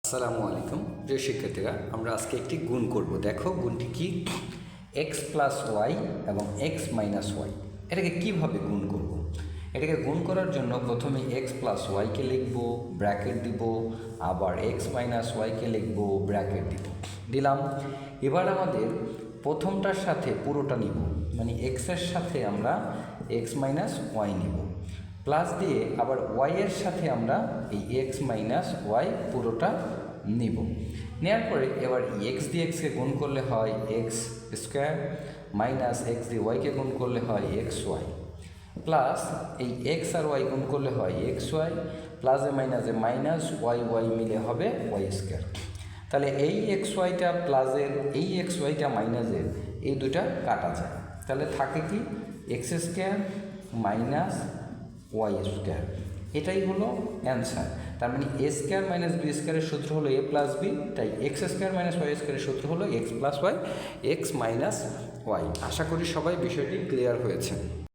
আসসালামু আলাইকুম প্রিয় শিক্ষার্থীরা, আমরা আজকে একটি গুণ করব। দেখো গুণটি কি, এক্স প্লাস ওয়াই এবং এক্স মাইনাস ওয়াই। এটাকে কিভাবে গুণ করব? এটাকে গুণ করার জন্য প্রথমে এক্স প্লাস ওয়াইকে লিখব, ব্র্যাকেট দিব, আবার এক্স মাইনাস ওয়াইকে লিখব, ব্র্যাকেট দিলাম। এবার আমাদের প্রথমটার সাথে পুরোটা নিব, মানে এক্সের সাথে আমরা এক্স মাইনাস ওয়াই নিব, প্লাস দিয়ে আবার ওয়াইয়ের সাথে আমরা এই এক্স মাইনাস ওয়াই পুরোটা নিব। নেওয়ার পরে এবার এক্স দিয়ে এক্সকে গুণ করলে হয় এক্স স্কোয়ার, মাইনাস এক্স দিয়ে ওয়াইকে গুণ করলে হয় এক্স ওয়াই, প্লাস এই এক্স আর ওয়াই গুণ করলে হয় এক্স ওয়াই, প্লাসে মাইনাসে মাইনাস ওয়াই ওয়াই মিলে হবে ওয়াই স্কোয়ার। তাহলে এই এক্স ওয়াইটা প্লাসের, এই এক্স ওয়াইটা মাইনাসের, এই দুটা কাটা যায়। তাহলে থাকে কি X square minus Y square. এটাই হলো অ্যান্সার। তার মানে এ স্কোয়ার মাইনাস বি স্কোয়ারের সূত্র হলো এ প্লাস বি, তাই এক্স স্কোয়ার মাইনাস ওয়াই স্কোয়ারের সূত্র হলো X plus Y, X minus Y. আশা করি সবাই বিষয়টি ক্লিয়ার হয়েছে।